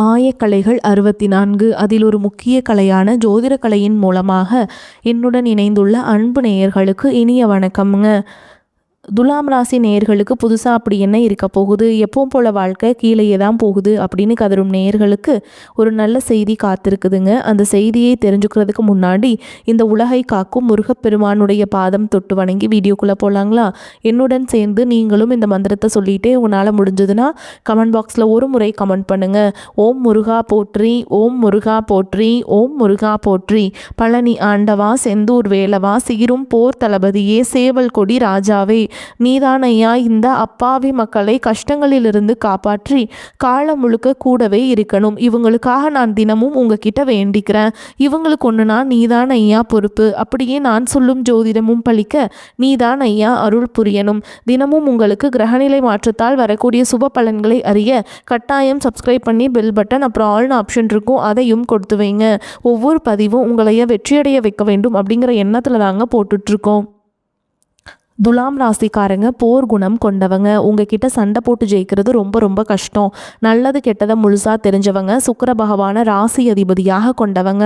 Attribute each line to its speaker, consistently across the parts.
Speaker 1: ஆயக்கலைகள் 64 அதில் ஒரு முக்கிய கலையான ஜோதிட கலையின் மூலமாக என்னுடன் இணைந்துள்ள அன்பு நேயர்களுக்கு இனிய வணக்கம்ங்க. துலாம் ராசி நேயர்களுக்கு புதுசாக அப்படி என்ன இருக்க போகுது, எப்பவும் போல வாழ்க்கை கீழேயே தான் போகுது அப்படின்னு கதரும் நேயர்களுக்கு ஒரு நல்ல செய்தி காத்திருக்குதுங்க. அந்த செய்தியை தெரிஞ்சுக்கிறதுக்கு முன்னாடி இந்த உலகை காக்கும் முருகப்பெருமானுடைய பாதம் தொட்டு வணங்கி வீடியோக்குள்ளே போகலாங்களா? என்னுடன் சேர்ந்து நீங்களும் இந்த மந்திரத்தை சொல்லிகிட்டே உங்களால் முடிஞ்சதுன்னா கமெண்ட் பாக்ஸில் ஒரு முறை கமெண்ட் பண்ணுங்கள். ஓம் முருகா போற்றி, ஓம் முருகா போற்றி, ஓம் முருகா போற்றி. பழனி ஆண்டவா, செந்தூர் வேலவா, சீரும் போர் தளபதியே, சேவல் கொடி ராஜாவே, நீதான் ஐயா இந்த அப்பாவி மக்களை கஷ்டங்களிலிருந்து காப்பாற்றி காலம் முழுக்க கூடவே இருக்கணும். இவங்களுக்காக நான் தினமும் உங்ககிட்ட வேண்டிக்கிறேன். இவங்களுக்கு ஒன்றுனா நீதான் ஐயா பொறுப்பு. அப்படியே நான் சொல்லும் ஜோதிடமும் பழிக்க நீதான் ஐயா அருள் புரியணும். தினமும் உங்களுக்கு கிரகநிலை மாற்றத்தால் வரக்கூடிய சுப பலன்களை அறிய கட்டாயம் சப்ஸ்கிரைப் பண்ணி பெல் பட்டன் அப்புறம் ஆல்னு ஆப்ஷன் இருக்கும், அதையும் கொடுத்து வைங்க. ஒவ்வொரு பதிவும் உங்களைய வெற்றியடைய வைக்க வேண்டும் அப்படிங்கிற எண்ணத்தில் தாங்க போட்டுட்ருக்கோம். துலாம் ராசிக்காரங்க போர் குணம் கொண்டவங்க. உங்ககிட்ட சண்டை போட்டு ஜெயிக்கிறது ரொம்ப ரொம்ப கஷ்டம். நல்லது கெட்டதை முழுசாக தெரிஞ்சவங்க. சுக்கிர பகவான ராசி அதிபதியாக கொண்டவங்க.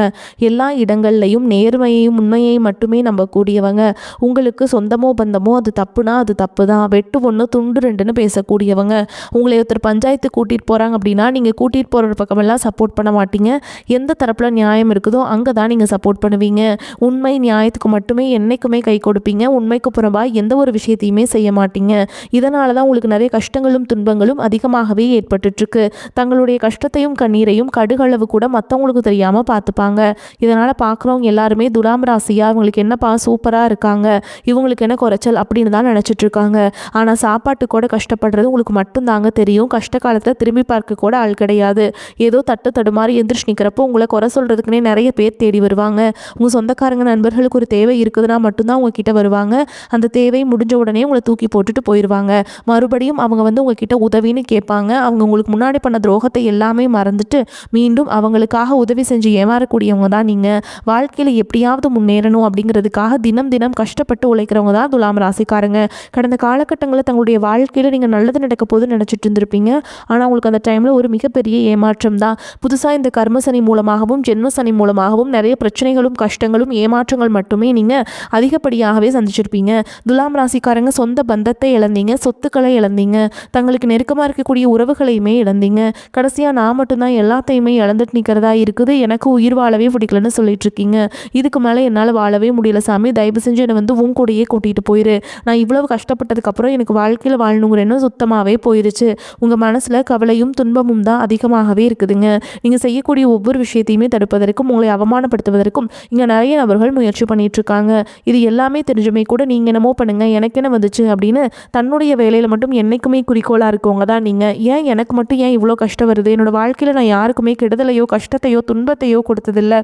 Speaker 1: எல்லா இடங்கள்லையும் நேர்மையையும் உண்மையையும் மட்டுமே நம்பக்கூடியவங்க. உங்களுக்கு சொந்தமோ பந்தமோ அது தப்புனா அது தப்பு தான், வெட்டு ஒன்று துண்டு ரெண்டுன்னு பேசக்கூடியவங்க. உங்களை ஒருத்தர் பஞ்சாயத்து கூட்டிகிட்டு போகிறாங்க அப்படின்னா நீங்கள் கூட்டிகிட்டு போகிற பக்கமெல்லாம் சப்போர்ட் பண்ண மாட்டீங்க. எந்த தரப்பில் நியாயம் இருக்குதோ அங்கே தான் நீங்கள் சப்போர்ட் பண்ணுவீங்க. உண்மை நியாயத்துக்கு மட்டுமே என்றைக்குமே கை கொடுப்பீங்க. உண்மைக்கு புறம்பாக எந்த ஒரு விஷயத்தையுமே செய்ய மாட்டீங்க. இதனால தான் உங்களுக்கு நிறைய கஷ்டங்களும் துன்பங்களும் அதிகமாகவே ஏற்பட்டுருக்கு. தங்களுடைய கஷ்டத்தையும் கண்ணீரையும் கடுகளவு கூட மற்றவங்களுக்கு தெரியாமல் பார்த்துப்பாங்க. இதனால் பார்க்குறவங்க எல்லாருமே துலாம் ராசியா இவங்களுக்கு என்னப்பா சூப்பராக இருக்காங்க, இவங்களுக்கு என்ன குறைச்சல் அப்படின்னு தான் நினச்சிட்டு இருக்காங்க. ஆனால் சாப்பாட்டு கூட கஷ்டப்படுறது உங்களுக்கு மட்டும்தாங்க தெரியும். கஷ்ட காலத்தில் திரும்பி பார்க்க கூட ஆள் கிடையாது. ஏதோ தட்டு தடுமாறி எந்திரிச்சு நிற்கிறப்போ உங்களை குறை சொல்கிறதுக்குன்னே நிறைய பேர் தேடி வருவாங்க. உங்கள் சொந்தக்காரங்க நண்பர்களுக்கு ஒரு தேவை இருக்குதுன்னா மட்டும்தான் உங்ககிட்ட வருவாங்க. அந்த தேவை முடிஞ்ச உடனே உங்களை தூக்கி போட்டுட்டு போயிடுவாங்க. மறுபடியும் அவங்க உங்ககிட்ட உதவின்னு கேட்பாங்க. அவங்க உங்களுக்கு முன்னாடி பண்ண துரோகத்தை எல்லாமே மறந்துட்டு மீண்டும் அவங்களுக்காக உதவி செஞ்சு ஏமாறக்கூடியவங்க தான் நீங்கள். வாழ்க்கையில் எப்படியாவது முன்னேறணும் அப்படிங்கிறதுக்காக தினம் தினம் கஷ்டப்பட்டு உழைக்கிறவங்க தான் துலாம் ராசிக்காரங்க. கடந்த காலகட்டங்களில் தங்களுடைய வாழ்க்கையில் நீங்கள் நல்லது நடக்க போது நினச்சிட்டு இருந்திருப்பீங்க. ஆனால் உங்களுக்கு அந்த டைமில் ஒரு மிகப்பெரிய ஏமாற்றம் தான். புதுசாக இந்த கர்மசனி மூலமாகவும் ஜென்மசனி மூலமாகவும் நிறைய பிரச்சனைகளும் கஷ்டங்களும் ஏமாற்றங்கள் மட்டுமே நீங்கள் அதிகப்படியாகவே சந்திச்சிருப்பீங்க. துலாம் ராசிக்காரங்க சொந்த பந்தத்தை இழந்தீங்க, சொத்துக்களை இழந்தீங்க, தங்களுக்கு நெருக்கமாக இருக்கக்கூடிய உறவுகளையுமே இழந்தீங்க. கடைசியாக நான் மட்டும்தான் எல்லாத்தையுமே இழந்துட்டு நிற்கிறதா இருக்குது, எனக்கு உயிர் வாழவே பிடிக்கலன்னு சொல்லிட்டு இருக்கீங்க. இதுக்கு மேலே என்னால் வாழவே முடியல சாமி, தயவு செஞ்சு என்னை உன் கூடையே கூட்டிகிட்டு போயிரு. நான் இவ்வளவு கஷ்டப்பட்டதுக்கப்புறம் எனக்கு வாழ்க்கையில் வாழணுங்கிற எண்ணம் சுத்தமாகவே போயிருச்சு. உங்கள் மனசில் கவலையும் துன்பமும் தான் அதிகமாகவே இருக்குதுங்க. நீங்கள் செய்யக்கூடிய ஒவ்வொரு விஷயத்தையுமே தடுப்பதற்கும் உங்களை அவமானப்படுத்துவதற்கும் இங்கே நிறைய நபர்கள் முயற்சி பண்ணிட்டு இருக்காங்க. இது எல்லாமே தெரிஞ்சுமே கூட நீங்கள் என்னமோ பண்ணுங்க, எனக்கு என்ன வந்துச்சு அப்படின்னு தன்னுடைய வேலையில் மட்டும் என்றைக்குமே குறிக்கோளாக இருக்கவங்க தான் நீங்கள். ஏன் எனக்கு மட்டும் ஏன் இவ்வளோ கஷ்டம் வருது, என்னோடய வாழ்க்கையில் நான் யாருக்குமே கெடுதலையோ கஷ்டத்தையோ துன்பத்தையோ கொடுத்ததில்லை,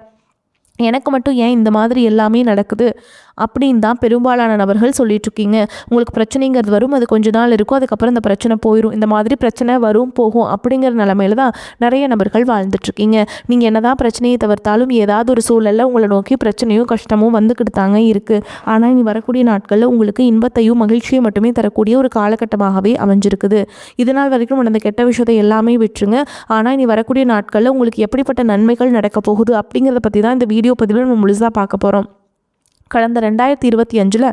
Speaker 1: எனக்கு மட்டும் ஏன் இந்த மாதிரி எல்லாமே நடக்குது அப்படின்னு தான் பெரும்பாலான நபர்கள் சொல்லிகிட்ருக்கீங்க. உங்களுக்கு பிரச்சனைங்கிறது வரும், அது கொஞ்ச நாள் இருக்கும், அதுக்கப்புறம் இந்த பிரச்சனை போயிடும். இந்த மாதிரி பிரச்சனை வரும் போகும் அப்படிங்கிற நிலமையில தான் நிறைய நபர்கள் வாழ்ந்துட்டுருக்கீங்க. நீங்கள் என்ன தான் பிரச்சனையை தவிர்த்தாலும் ஏதாவது ஒரு சூழலில் உங்களை நோக்கி பிரச்சனையும் கஷ்டமும் வந்துக்கிட்டு தாங்க இருக்குது. ஆனால் இனி வரக்கூடிய நாட்களில் உங்களுக்கு இன்பத்தையும் மகிழ்ச்சியும் மட்டுமே தரக்கூடிய ஒரு காலகட்டமாகவே அமைஞ்சிருக்குது. இதனால் வரைக்கும் நடந்த கெட்ட விஷயத்தை எல்லாமே விட்டுருங்க. ஆனால் இனி வரக்கூடிய நாட்களில் உங்களுக்கு எப்படிப்பட்ட நன்மைகள் நடக்க போகுது அப்படிங்கிறத பற்றி தான் இந்த வீடியோ பதிவில் நம்ம முழுசாக பார்க்க போகிறோம். கடந்த 2025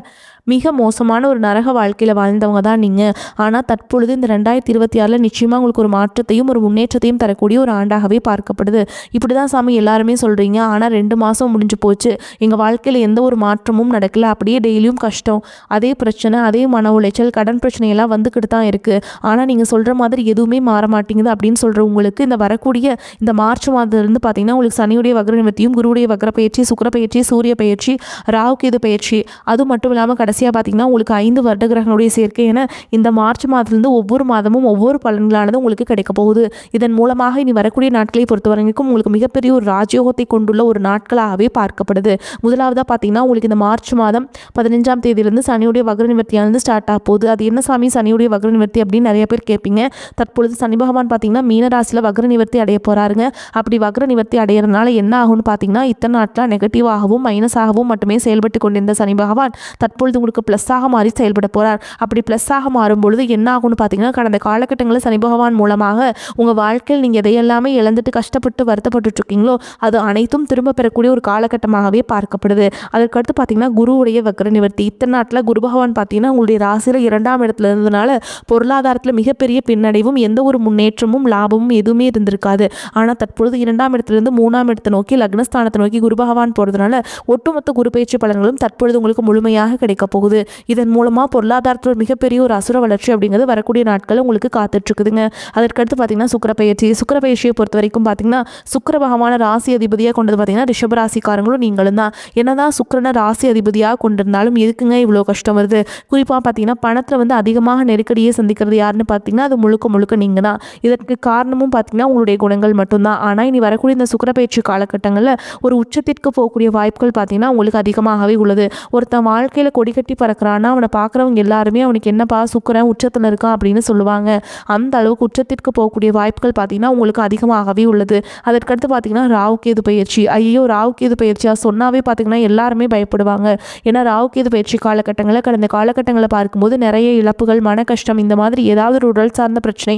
Speaker 1: மிக மோசமான ஒரு நரக வாழ்க்கையில் வாழ்ந்தவங்க தான் நீங்கள். ஆனால் தற்பொழுது இந்த 2026 நிச்சயமாக உங்களுக்கு ஒரு மாற்றத்தையும் ஒரு முன்னேற்றத்தையும் தரக்கூடிய ஒரு ஆண்டாகவே பார்க்கப்படுது. இப்படி தான் சாமி எல்லாருமே சொல்கிறீங்க. ஆனால் 2 மாதம் முடிஞ்சு போச்சு, எங்கள் வாழ்க்கையில் எந்த ஒரு மாற்றமும் நடக்கலை, அப்படியே டெய்லியும் கஷ்டம், அதே பிரச்சனை, அதே மன உளைச்சல், கடன் பிரச்சனையெல்லாம் வந்துக்கிட்டு தான் இருக்குது. ஆனால் நீங்கள் சொல்கிற மாதிரி எதுவுமே மாற மாட்டேங்குது அப்படின்னு சொல்கிற உங்களுக்கு இந்த வரக்கூடிய இந்த மார்ச் மாதத்துலேருந்து பார்த்தீங்கன்னா உங்களுக்கு சனியுடைய வக்ர நிவர்த்தியும் குருவுடைய வக்ர பயிற்சி, சுக்கிர பயிற்சி, சூரிய பயிற்சி, ராகு கேது பயிற்சி, அது மட்டும் இல்லாமல் கடைசியாக பார்த்தீங்கன்னா உங்களுக்கு 5 வருட கிரகங்களுடைய சேர்க்கை என இந்த மார்ச் மாதத்துலேருந்து ஒவ்வொரு மாதமும் ஒவ்வொரு பலன்களானது உங்களுக்கு கிடைக்க போகுது. இதன் மூலமாக இனி வரக்கூடிய நாட்களை பொறுத்தவரைக்கும் உங்களுக்கு மிகப்பெரிய ஒரு ராஜயோகத்தை கொண்டுள்ள ஒரு நாட்களாகவே பார்க்கப்படுது. முதலாவதாக பார்த்தீங்கன்னா உங்களுக்கு இந்த மார்ச் மாதம் 15ஆம் தேதியிலிருந்து சனியுடைய வக்ர நிவர்த்தியானது ஸ்டார்ட் ஆக போகுது. அது என்ன சாமி சனியுடைய வக்ர நிவர்த்தி அப்படின்னு நிறைய பேர் கேட்பீங்க. தற்பொழுது சனி பகவான் பார்த்தீங்கன்னா மீனராசியில் வக்ர நிவர்த்தி அடைய போகிறாருங்க. அப்படி வக்ர நிவர்த்தி அடையிறதுனால என்ன ஆகும்னு பார்த்தீங்கன்னா இத்தனை நாட்டில் நெகட்டிவாகவும் மைனஸாகவும் மட்டுமே செயல்பட்டு கொண்டிருந்த சனி பகவான் தற்பொழுது உங்களுக்கு ப்ளஸ்ஸாக மாறி செயல்பட போகிறார். அப்படி ப்ளஸ்ஸாக மாறும் பொழுது என்ன ஆகும்னு பார்த்தீங்கன்னா, கடந்த காலகட்டங்களில் சனி பகவான் மூலமாக உங்கள் வாழ்க்கையில் நீங்கள் எதையெல்லாமே இழந்துட்டு கஷ்டப்பட்டு வருத்தப்பட்டு இருக்கீங்களோ அது அனைத்தும் திரும்ப பெறக்கூடிய ஒரு காலகட்டமாகவே பார்க்கப்படுது. அதற்கடுத்து பார்த்தீங்கன்னா, குருவுடைய வக்ர நிவர்த்தி. இத்தனை நாட்டில் குரு பகவான் பார்த்தீங்கன்னா உங்களுடைய ராசியில் 2ஆம் இடத்துல இருந்ததுனால பொருளாதாரத்தில் மிகப்பெரிய பின்னடைவும் எந்த ஒரு முன்னேற்றமும் லாபமும் எதுவுமே இருந்திருக்காது. ஆனால் தற்பொழுது 2ஆம் இடத்திலிருந்து 3ஆம் இடத்தை நோக்கி லக்னஸ்தானத்தை நோக்கி குரு பகவான் போகிறதுனால ஒட்டுமொத்த குரு பயிற்சி பலன்களும் தற்பொழுது உங்களுக்கு முழுமையாக கிடைக்க போகுது. இதன் மூலமாக பொருளாதாரத்தில் மிகப்பெரிய ஒரு அசுர வளர்ச்சி அப்படிங்கிறது வரக்கூடிய நாட்கள் உங்களுக்கு காத்துட்ருக்குதுங்க. அதற்கடுத்து பார்த்தீங்கன்னா சுக்கிர பயிற்சியை பொறுத்த வரைக்கும் பார்த்தீங்கன்னா, சுக்கிர பகவான ராசி அதிபதியாக கொண்டது பார்த்தீங்கன்னா ரிஷப ராசிக்காரங்களும் நீங்களும் தான். என்னதான் சுக்கிரனை ராசி அதிபதியாக கொண்டிருந்தாலும் எதுக்குங்க இவ்வளோ கஷ்டம் வருது? குறிப்பாக பார்த்தீங்கன்னா பணத்தில் அதிகமாக நெருக்கடியை சந்திக்கிறது யாருன்னு பார்த்தீங்கன்னா அது முழுக்க முழுக்க நீங்கள் தான். இதற்கு காரணமும் பார்த்தீங்கன்னா உங்களுடைய குணங்கள் மட்டும்தான். ஆனால் இனி வரக்கூடிய இந்த சுக்கிர பயிற்சி காலகட்டங்களில் ஒரு உச்சத்திற்கு போகக்கூடிய வாய்ப்புகள் பார்த்தீங்கன்னா உங்களுக்கு அதிகமாகவே உள்ளது. ஒருத்தன் வாழ்க்கையில் கொடி கட்டி பறக்கிறான்னா அவனை பார்க்குறவங்க எல்லாருமே அவனுக்கு என்னப்பா சுக்கிரன் உச்சத்தில் இருக்கான் அப்படின்னு சொல்லுவாங்க. அந்த அளவுக்கு உச்சத்திற்கு போகக்கூடிய வாய்ப்புகள் பார்த்தீங்கன்னா உங்களுக்கு அதிகமாகவே உள்ளது. அதற்கடுத்து பார்த்தீங்கன்னா ராகு கேது பயிற்சி. ஐயோ, ராகு கேது பயிற்சியாக சொன்னாவே பார்த்தீங்கன்னா எல்லாருமே பயப்படுவாங்க. ஏன்னா ராகு கேது பயிற்சி காலகட்டங்களில் கடந்த காலகட்டங்களில் பார்க்கும்போது நிறைய இழப்புகள், மன கஷ்டம், இந்த மாதிரி ஏதாவது ஒரு உடல் சார்ந்த பிரச்சனை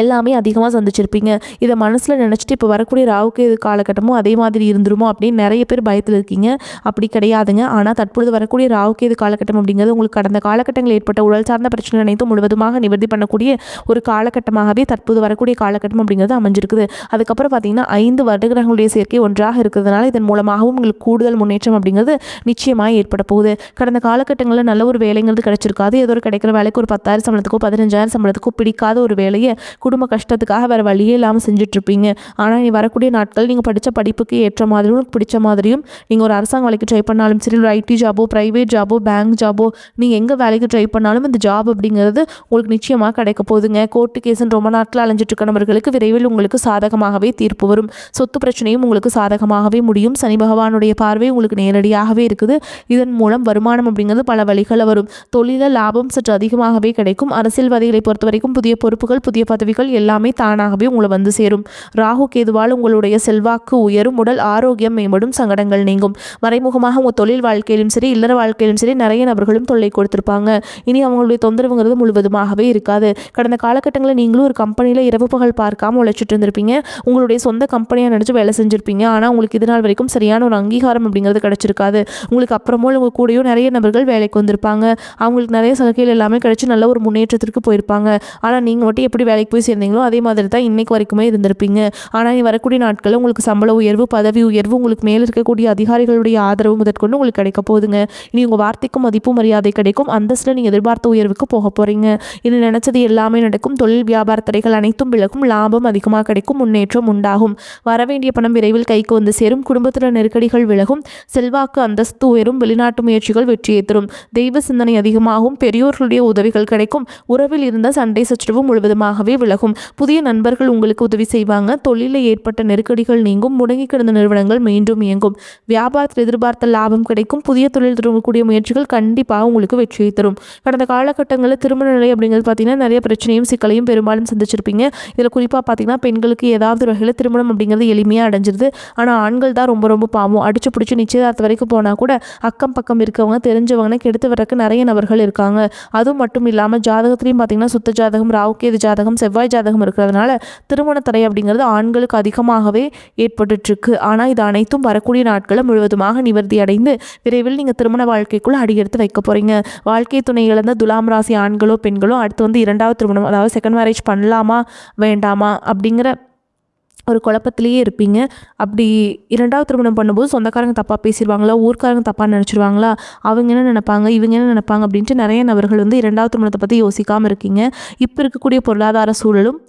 Speaker 1: எல்லாமே அதிகமாக சந்திச்சிருப்பீங்க. இதை மனசில் நினச்சிட்டு இப்போ வரக்கூடிய ராகுக்கு இது காலகட்டமும் அதே மாதிரி இருந்துருமோ அப்படின்னு நிறைய பேர் பயத்தில் இருக்கீங்க. அப்படி கிடையாதுங்க. ஆனால் தற்பொழுது வரக்கூடிய ராகுக்கு இது காலகட்டம் அப்படிங்கிறது உங்களுக்கு கடந்த காலகட்டங்களில் ஏற்பட்ட உடல் சார்ந்த பிரச்சனை அனைத்தும் முழுவதுமாக நிவர்த்தி பண்ணக்கூடிய ஒரு காலகட்டமாகவே தற்போது வரக்கூடிய காலகட்டம் அப்படிங்கிறது அமைஞ்சிருக்குது. அதுக்கப்புறம் பார்த்தீங்கன்னா 5 வருடங்களுடைய சேர்க்கை ஒன்றாக இருக்கிறதுனால இதன் மூலமாகவும் உங்களுக்கு கூடுதல் முன்னேற்றம் அப்படிங்கிறது நிச்சயமாக ஏற்பட போகுது. கடந்த காலகட்டங்களில் நல்ல ஒரு வேலைங்கிறது கிடைச்சிருக்காது. ஏதோ ஒரு கிடைக்கிற வேலைக்கு ஒரு 10,000 சம்பளத்துக்கோ 15,000 சம்பளத்துக்கோ பிடிக்காத ஒரு வேலையை குடும்ப கஷ்டத்துக்காக வேறு வழியே இல்லாமல் செஞ்சுட்ருப்பீங்க. ஆனால் நீ வரக்கூடிய நாட்கள் நீங்கள் படித்த படிப்புக்கு ஏற்ற மாதிரியும் பிடிச்ச மாதிரியும் நீங்கள் ஒரு அரசாங்க வேலைக்கு ட்ரை பண்ணாலும் சரி, ஒரு ஐடி ஜாபோ, ப்ரைவேட் ஜாபோ, பேங்க் ஜாபோ, நீங்கள் எங்கே வேலைக்கு ட்ரை பண்ணாலும் இந்த ஜாப் அப்படிங்கிறது உங்களுக்கு நிச்சயமாக கிடைக்க போகுதுங்க. கோர்ட்டு கேஸுன்னு ரொம்ப நாட்கள் அலைஞ்சிட்டு இருக்கிறவர்களுக்கு விரைவில் உங்களுக்கு சாதகமாகவே தீர்ப்பு வரும். சொத்து பிரச்சனையும் உங்களுக்கு சாதகமாகவே முடியும். சனி பகவானுடைய பார்வை உங்களுக்கு நேரடியாகவே இருக்குது. இதன் மூலம் வருமானம் அப்படிங்கிறது பல வழிகளில் வரும். தொழிலில் லாபம் சற்று அதிகமாகவே கிடைக்கும். அரசியல்வாதிகளை பொறுத்த வரைக்கும் புதிய பொறுப்புகள், புதிய பதவிகள் எல்லாமே தானாகவே உங்களை வந்து சேரும். ராகு கேதுவால் உங்களுடைய செல்வாக்கு உயரும், உடல் ஆரோக்கியம் மேம்படும், சங்கடங்கள் நீங்கும். மறைமுகமாக உங்கள் தொழில் வாழ்க்கையிலும் சரி, இல்லற வாழ்க்கையிலும் சரி நிறைய நபர்களும் தொல்லை கொடுத்திருப்பாங்க. இனி அவங்களுடைய தொந்தரவுங்கிறது முழுவதுமாகவே இருக்காது. கடந்த காலகட்டங்களில் நீங்களும் ஒரு கம்பெனியில் இரவு பகல் பார்க்காம உழைச்சிட்டு இருந்திருப்பீங்க. உங்களுடைய சொந்த கம்பெனியாக நினச்சி வேலை செஞ்சுருப்பீங்க. ஆனால் உங்களுக்கு இது நாள் வரைக்கும் சரியான ஒரு அங்கீகாரம் அப்படிங்கிறது கிடைச்சிருக்காது. உங்களுக்கு அப்புறமோ உங்கள் கூடயும் நிறைய நபர்கள் வேலைக்கு வந்திருப்பாங்க. அவங்களுக்கு நிறைய சலுகைகள் எல்லாமே கிடைச்சி நல்ல ஒரு முன்னேற்றத்திற்கு போயிருப்பாங்க. ஆனால் நீங்கள் மட்டும் எப்படி வேலைக்கு போய் சேர்ந்தீங்களோ அதே மாதிரி தான் இன்னைக்கு வரைக்குமே இருந்திருப்பீங்க. ஆனால் நீ வரக்கூடிய நாட்களில் உங்களுக்கு சம்பள உயர்வு, பதவி உயர்வு, உங்களுக்கு மேலே இருக்கக்கூடிய அதிகாரிகளுடைய ஆதரவு முதற்கொண்டு உங்களுக்கு கிடைக்க போகுதுங்க. இனி உங்கள் வார்த்தைக்கும் மதிப்பு மரியாதை கிடைக்கும். அந்தஸ்தில் நீங்கள் எதிர்பார்த்த உயர்வுக்கு போக போகிறீங்க. இனி நினைச்சது எல்லாமே நடக்கும். தொழில் வியாபார தடைகள் அனைத்தும் விலகும். லாபம் அதிகமாக கிடைக்கும். முன்னேற்றம் உண்டாகும். வரவேண்டிய பணம் விரைவில் கைக்கு வந்து சேரும். குடும்பத்தில் நெருக்கடிகள் விலகும். செல்வாக்கு அந்தஸ்து உயரும். வெளிநாட்டு முயற்சிகள் வெற்றியை தரும். தெய்வ சிந்தனை அதிகமாகும். பெரியோர்களுடைய உதவிகள் கிடைக்கும். உறவில் இருந்த சண்டை சச்சரவு முழுவதுமாகவே விலகும். புதிய நண்பர்கள் உங்களுக்கு உதவி செய்வாங்க. தொழிலில் ஏற்பட்ட நெருக்கடிகள் நீங்கும். முடங்கி கிடந்த நிறுவனங்கள் மீண்டும் இயங்கும். வியாபாரத்தில் எதிர்பார்த்த லாபம் கிடைக்கும். புதிய தொழில் தொடங்கக்கூடிய முயற்சிகள் கண்டிப்பாக உங்களுக்கு வெற்றியை தரும். கடந்த காலகட்டங்களில் திருமண நிலை அப்படிங்கிறது பார்த்தீங்கன்னா நிறைய பிரச்சனையும் சிக்கலையும் பெரும்பாலும் சந்திச்சிருப்பீங்க. இதில் குறிப்பாக பார்த்தீங்கன்னா பெண்களுக்கு ஏதாவது ஒரு வகையில் திருமணம் அப்படிங்கிறது எளிமையாக அடைஞ்சிருது. ஆனால் ஆண்கள் தான் ரொம்ப ரொம்ப பாவம். அடிச்சு பிடிச்சி நிச்சயதார்த்த வரைக்கும் போனால் கூட அக்கம் பக்கம் இருக்கவங்க, தெரிஞ்சவங்க கெடுத்து வரக்கு நிறைய நபர்கள் இருக்காங்க. அதுவும் மட்டும் இல்லாமல் ஜாதகத்திலையும் பார்த்தீங்கன்னா சுத்த ஜாதகம், ராகுகேது ஜாதகம், செவ்வாய் ஜாதகம் இருக்கிறதுனால திருமண தடை அப்படிங்கிறது ஆண்களுக்கு அதிகமாகவே ஏற்பட்டுருக்கு. ஆனால் இது அனைத்தும் வரக்கூடிய நாட்களில் முழுவதுமாக நிவர்த்தி அடைந்து விரைவில் நீங்கள் திருமண வாழ்க்கைக்குள்ள அடியெடுத்து வைக்க போகிறீங்க. வாழ்க்கை துணை இழந்த துலாம் ராசி ஆண்களோ பெண்களோ அடுத்து 2வது திருமணம், அதாவது செகண்ட் மேரேஜ் பண்ணலாமா வேண்டாமா அப்படிங்கிற ஒரு குழப்பத்திலேயே இருப்பீங்க. அப்படி 2வது திருமணம் பண்ணும்போது சொந்தக்காரங்க தப்பாக பேசிடுவாங்களா, ஊர்க்காரங்க தப்பாக நினச்சிடுவாங்களா, அவங்க என்ன நினைப்பாங்க, இவங்க என்ன நினைப்பாங்க அப்படின்ட்டு நிறைய நபர்கள் 2வது திருமணத்தை பற்றி யோசிக்காமல் இருக்கீங்க. இப்போ இருக்கக்கூடிய பொருளாதார சூழலும்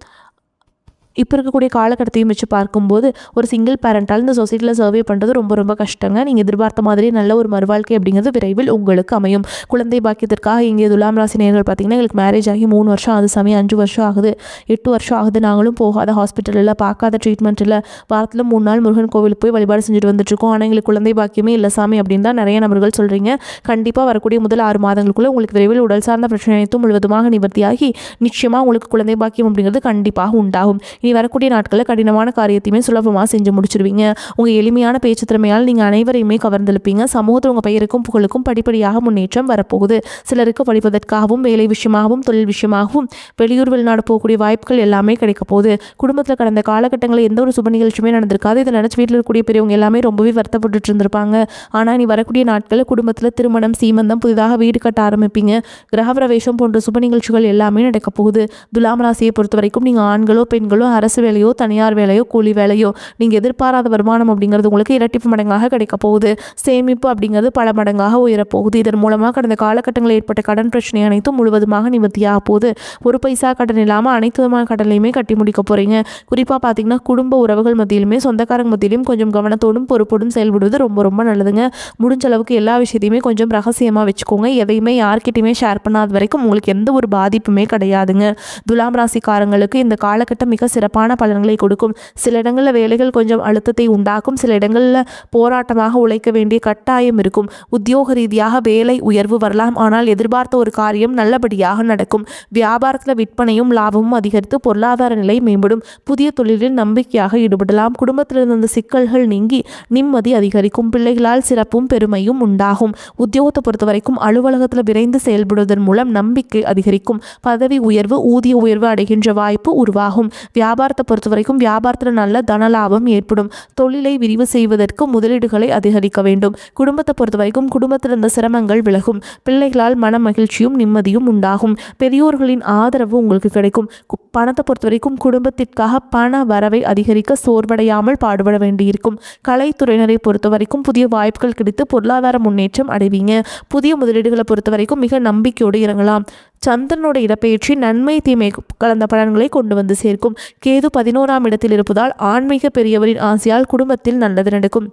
Speaker 1: இப்போ இருக்கக்கூடிய காலகட்டத்தையும் வச்சு பார்க்கும்போது ஒரு சிங்கிள் பேரண்டால் இந்த சொசைட்டியில் சர்வே பண்ணுறது ரொம்ப ரொம்ப கஷ்டங்க. நீங்கள் எதிர்பார்த்த மாதிரி நல்ல ஒரு மறுவாழ்க்கை அப்படிங்கிறது விரைவில் உங்களுக்கு அமையும். குழந்தை பாக்கியத்திற்காக இங்கே துலாம் ராசி நேயர்கள் பார்த்திங்கன்னா எங்களுக்கு மேரேஜ் ஆகி 3 வருஷம் ஆகுது சாமி, 5 வருஷம் ஆகுது, 8 வருஷம் ஆகுது, நாங்களும் போகாத ஹாஸ்பிட்டல் இல்லை, பார்க்காத ட்ரீட்மெண்ட் இல்லை, வாரத்தில் 3 நாள் முருகன் கோவிலுக்கு போய் வழிபாடு செஞ்சுட்டு வந்துட்டுருக்கோம், ஆனால் எங்களுக்கு குழந்தை பாக்கியமே இல்லை சாமி அப்படின்னு தான் நிறைய நபர்கள் சொல்கிறீங்க. கண்டிப்பாக வரக்கூடிய முதல் 6 மாதங்களுக்குள்ளே உங்களுக்கு விரைவில் உடல் சார்ந்த பிரச்சனை அனைத்தும் முழுவதுமாக நிவர்த்தியாகி நிச்சயமாக உங்களுக்கு குழந்தை பாக்கியம் அப்படிங்கிறது கண்டிப்பாக உண்டாகும். இனி வரக்கூடிய நாட்களில் கடினமான காரியத்தையுமே சுலபமாக செஞ்சு முடிச்சிருவீங்க. உங்கள் எளிமையான பேச்சு திறமையால் நீங்கள் அனைவரையுமே கவர்ந்தெழுப்பீங்க. சமூகத்தில் உங்கள் பெயருக்கும் புகழுக்கும் படிப்படியாக முன்னேற்றம் வரப்போகுது. சிலருக்கு படிப்பதற்காகவும் வேலை விஷயமாகவும் தொழில் விஷயமாகவும் வெளியூர் வெளிநாடு போகக்கூடிய வாய்ப்புகள் எல்லாமே கிடைக்க போகுது. குடும்பத்தில் கடந்த காலகட்டங்களில் எந்த ஒரு சுப நிகழ்ச்சியுமே நடந்திருக்காது. இதை நினச்சி வீட்டில் இருக்கக்கூடிய பெரியவங்க எல்லாமே ரொம்பவே வருத்தப்பட்டு இருந்திருப்பாங்க. ஆனால் இனி வரக்கூடிய நாட்களில் குடும்பத்தில் திருமணம், சீமந்தம், புதிதாக வீடு கட்ட ஆரம்பிப்பீங்க. கிரகப்பிரவேசம் போன்ற சுப நிகழ்ச்சிகள் எல்லாமே நடக்க போகுது. துலாம் ராசியை பொறுத்த வரைக்கும் நீங்கள் ஆண்களோ பெண்களோ அரசு வேலையோ தனியார் வேலையோ கூலி வேலையோ நீங்கள் எதிர்பாராத வருமானம் அப்படிங்கிறது உங்களுக்கு இரட்டிப்பு மடங்காக கிடைக்க போகுது. சேமிப்பு அப்படிங்கிறது பல மடங்காக உயரப்போகுது. இதன் மூலமாக கடந்த காலகட்டங்களில் ஏற்பட்ட கடன் பிரச்சனை அனைத்தும் முழுவதுமாக நிவர்த்தியாக போகுது. ஒரு பைசா கடன் இல்லாமல் அனைத்து விதமான கடனையுமே கட்டி முடிக்க போகிறீங்க. குறிப்பாக பார்த்தீங்கன்னா குடும்ப உறவுகள் மத்தியிலுமே சொந்தக்காரங்க மத்தியிலும் கொஞ்சம் கவனத்தோடும் பொறுப்போடும் செயல்படுவது ரொம்ப ரொம்ப நல்லதுங்க. முடிஞ்ச அளவுக்கு எல்லா விஷயத்தையுமே கொஞ்சம் ரகசியமாக வச்சுக்கோங்க. எதையுமே யார்கிட்டையுமே ஷேர் பண்ணாத வரைக்கும் உங்களுக்கு எந்த ஒரு பாதிப்புமே கிடையாதுங்க. துலாம் ராசிக்காரங்களுக்கு இந்த காலகட்டம் மிக சிறப்பான பலன்களை கொடுக்கும். சில இடங்களில் வேலைகள் கொஞ்சம் அழுத்தத்தை உண்டாக்கும். சில இடங்களில் போராட்டமாக உழைக்க வேண்டிய கட்டாயம் இருக்கும். உத்தியோக ரீதியாக வேலை உயர்வு வரலாம். ஆனால் எதிர்பார்த்த ஒரு காரியம் நல்லபடியாக நடக்கும். வியாபாரத்தில் விற்பனையும் லாபமும் அதிகரித்து பொருளாதார நிலை மேம்படும். புதிய தொழிலில் நம்பிக்கையாக ஈடுபடலாம். குடும்பத்தில் இருந்த சிக்கல்கள் நீங்கி நிம்மதி அதிகரிக்கும். பிள்ளைகளால் சிறப்பும் பெருமையும் உண்டாகும். உத்தியோகத்தை பொறுத்த வரைக்கும் அலுவலகத்தில் விரைந்து செயல்படுவதன் மூலம் நம்பிக்கை அதிகரிக்கும். பதவி உயர்வு, ஊதிய உயர்வு அடைகின்ற வாய்ப்பு உருவாகும். வியாபாரத்தை பொறுத்த வரைக்கும் வியாபாரத்தில் நல்ல தனலாபம் ஏற்படும். தொழிலை விரிவு செய்வதற்கு முதலீடுகளை அதிகரிக்க வேண்டும். குடும்பத்தை பொறுத்த வரைக்கும் குடும்பத்தில் இருந்த சிரமங்கள் விலகும். பிள்ளைகளால் மன மகிழ்ச்சியும் நிம்மதியும் உண்டாகும். பெரியோர்களின் ஆதரவு உங்களுக்கு கிடைக்கும். பணத்தை பொறுத்த வரைக்கும் குடும்பத்திற்காக பண வரவை அதிகரிக்க சோர்வடையாமல் பாடுபட வேண்டியிருக்கும். கலைத்துறையினரை பொறுத்த வரைக்கும் புதிய வாய்ப்புகள் கிடைத்து பொருளாதார முன்னேற்றம் அடைவீங்க. புதிய முதலீடுகளை பொறுத்த வரைக்கும் மிக நம்பிக்கையோடு இறங்கலாம். சந்திரனோட இடப்பெயர்ச்சி நன்மை தீமை கலந்த பலன்களை கொண்டு வந்து சேர்க்கும். கேது 11ஆம் இடத்தில் இருப்பதால் ஆன்மீக பெரியவரின் ஆசையால் குடும்பத்தில் நல்லது நடக்கும்.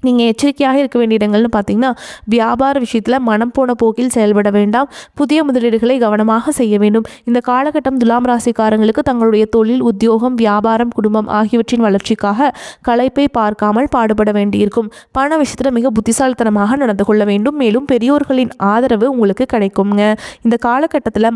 Speaker 1: நீங்கள் எச்சரிக்கையாக இருக்க வேண்டிய இடங்கள்னு பார்த்தீங்கன்னா வியாபார விஷயத்தில் மனம் போன போக்கில் செயல்பட வேண்டாம். புதிய முதலீடுகளை கவனமாக செய்ய வேண்டும். இந்த காலகட்டம் துலாம் ராசிக்காரங்களுக்கு தங்களுடைய தொழில், உத்தியோகம், வியாபாரம், குடும்பம் ஆகியவற்றின் வளர்ச்சிக்காக களைப்பை பார்க்காமல் பாடுபட வேண்டியிருக்கும். பண விஷயத்தில் மிக புத்திசாலித்தனமாக நடந்து கொள்ள வேண்டும். மேலும் பெரியோர்களின் ஆதரவு உங்களுக்கு கிடைக்குங்க. இந்த காலகட்டத்தில்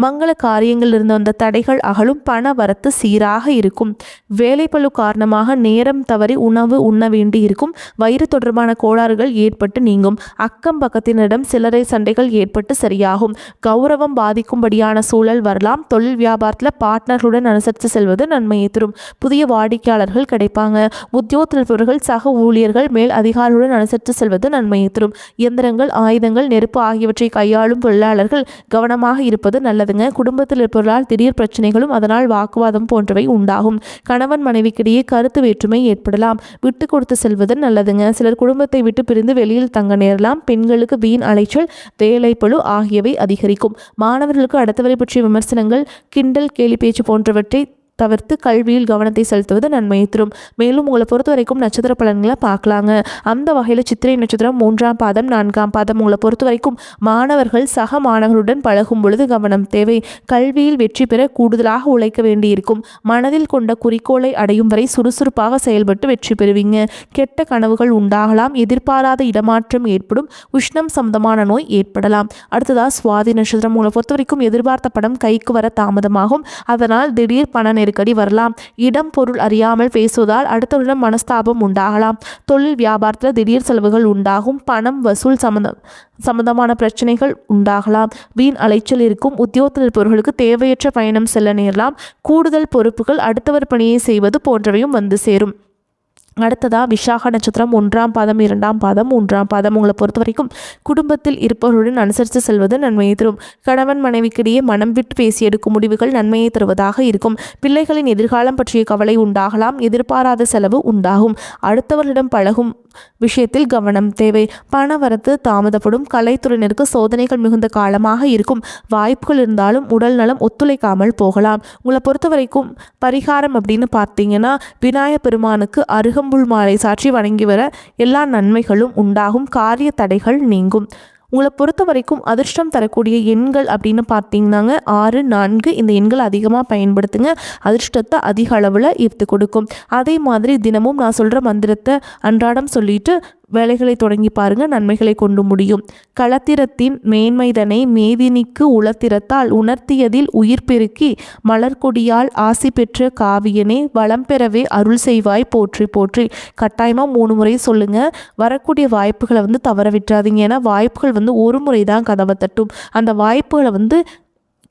Speaker 1: மங்கள காரியங்கள் இருந்த வந்த தடைகள் அகலும். பண வரத்து சீராக இருக்கும். வேலைப்பளு காரணமாக நேரம் தவறி உணவு உண்ண வேண்டி இருக்கும். வயிறு தொடர்பான கோளாறுகள் ஏற்பட்டு நீங்கும். அக்கம் பக்கத்தினரிடம் சிலரை சண்டைகள் ஏற்பட்டு சரியாகும். கௌரவம் பாதிக்கும்படியான சூழல் வரலாம். தொழில் வியாபாரத்தில் பார்ட்னர்களுடன் அனுசரித்து செல்வது நன்மையை தரும். புதிய வாடிக்கையாளர்கள் கிடைப்பாங்க. உத்தியோகத்தில் இருப்பவர்கள் சக ஊழியர்கள் மேல் அதிகாரிகளுடன் அனுசரித்து செல்வது நன்மையை தரும். இயந்திரங்கள், ஆயுதங்கள், நெருப்பு ஆகியவற்றை கையாளும் தொழிலாளர்கள் கவனமாக இருப்பது நல்லதுங்க. குடும்பத்தில் இருப்பவர்களால் திடீர் பிரச்சனைகளும் அதனால் வாக்குவாதம் போன்றவை உண்டாகும். கணவன் மனைவிக்கிடையே கருத்து வேற்றுமை ஏற்படலாம். விட்டு கொடுத்து செல்வது நல்லதுங்க. சிலர் குடும்பத்தை விட்டு பிரிந்து வெளியில் தங்க நேரலாம். பெண்களுக்கு வீண் அலைச்சல், வேலைப்பளு ஆகியவை அதிகரிக்கும். மாணவர்களுக்கு அடுத்தவரை பற்றிய விமர்சனங்கள், கிண்டல், கேலி பேச்சு போன்றவற்றை தவிர்த்து கல்வியில் கவனத்தை செலுத்துவது நன்மையை தரும். மேலும் உங்களை பொறுத்த வரைக்கும் நட்சத்திர பலன்களை பார்க்கலாங்க. அந்த வகையில் சித்திரை நட்சத்திரம் 3ஆம் பாதம் 4ஆம் பாதம் உங்களை பொறுத்த வரைக்கும் மாணவர்கள் சக மாணவர்களுடன் பழகும் பொழுது கவனம் தேவை. கல்வியில் வெற்றி பெற கூடுதலாக உழைக்க வேண்டியிருக்கும். மனதில் கொண்ட குறிக்கோளை அடையும் வரை சுறுசுறுப்பாக செயல்பட்டு வெற்றி பெறுவீங்க. கெட்ட கனவுகள் உண்டாகலாம். எதிர்பாராத இடமாற்றம் ஏற்படும். உஷ்ணம் சம்பந்தமான நோய் ஏற்படலாம். அடுத்ததாக சுவாதி நட்சத்திரம் உங்களை பொறுத்த வரைக்கும் எதிர்பார்த்த படம் கைக்கு வர தாமதமாகும். அதனால் திடீர் பண நெருக்கடி வரலாம். இடம் பொருள் அறியாமல் பேசுவதால் அடுத்தவரிடம் மனஸ்தாபம் உண்டாகலாம். தொழில் வியாபாரத்தில் திடீர் செலவுகள் உண்டாகும். பணம் வசூல் சம்பந்தமான பிரச்சனைகள் உண்டாகலாம். வீண் அலைச்சல் இருக்கும். உத்தியோகத்தில் இருப்பவர்களுக்கு தேவையற்ற பயணம் செல்ல நேரலாம். கூடுதல் பொறுப்புகள், அடுத்தவர் பணியை செய்வது போன்றவையும் வந்து சேரும். அடுத்ததாக விசாக நட்சத்திரம் 1ஆம் பாதம் 2ஆம் பாதம் 3ஆம் பாதம் உங்களை பொறுத்த வரைக்கும் குடும்பத்தில் இருப்பவர்களுடன் அனுசரித்து செல்வது நன்மையை தரும். கணவன் மனைவிக்கிடையே மனம் விட்டு பேசி எடுக்கும் முடிவுகள் நன்மையை தருவதாக இருக்கும். பிள்ளைகளின் எதிர்காலம் பற்றிய கவலை உண்டாகலாம். எதிர்பாராத செலவு உண்டாகும். அடுத்தவர்களிடம் பழகும் விஷயத்தில் கவனம் தேவை. பண வரத்து தாமதப்படும். கலைத்துறையினருக்கு சோதனைகள் மிகுந்த காலமாக இருக்கும். வாய்ப்புகள் இருந்தாலும் உடல் நலம் ஒத்துழைக்காமல் போகலாம். உங்களை பொறுத்த வரைக்கும் பரிகாரம் அப்படின்னு பார்த்தீங்கன்னா விநாயகப் பெருமானுக்கு அருகம்புல் மாலை சாற்றி வணங்கி வர எல்லா நன்மைகளும் உண்டாகும். காரிய தடைகள் நீங்கும். உங்களை பொறுத்த வரைக்கும் அதிர்ஷ்டம் தரக்கூடிய எண்கள் அப்படின்னு பார்த்தீங்கன்னாங்க 6, 4 இந்த எண்கள் அதிகமாக பயன்படுத்துங்க. அதிர்ஷ்டத்தை அதிக அளவில் ஈர்த்து கொடுக்கும். அதே மாதிரி தினமும் நான் சொல்கிற மந்திரத்தை அன்றாடம் சொல்லிட்டு வேலைகளை தொடங்கி பாருங்க, நன்மைகளை கொண்டு முடியும். களத்திரத்தின் மேன்மைதனை மேதினிக்கு உளத்திரத்தால் உணர்த்தியதில் உயிர் பெருக்கி மலர்கொடியால் ஆசி பெற்ற காவியனே வளம் பெறவே அருள் செய்வாய் போற்றி போற்றி. கட்டாயமாக 3 முறை சொல்லுங்கள். வரக்கூடிய வாய்ப்புகளை தவற விட்டுறாதீங்க. ஏன்னா வாய்ப்புகள் ஒரு முறை தான் கதவை தட்டும். அந்த வாய்ப்புகளை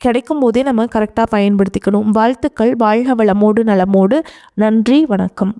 Speaker 1: கிடைக்கும் போதே நம்ம கரெக்டாக பயன்படுத்திக்கணும். வாழ்த்துக்கள். வாழ்க வளமோடு நலமோடு. நன்றி, வணக்கம்.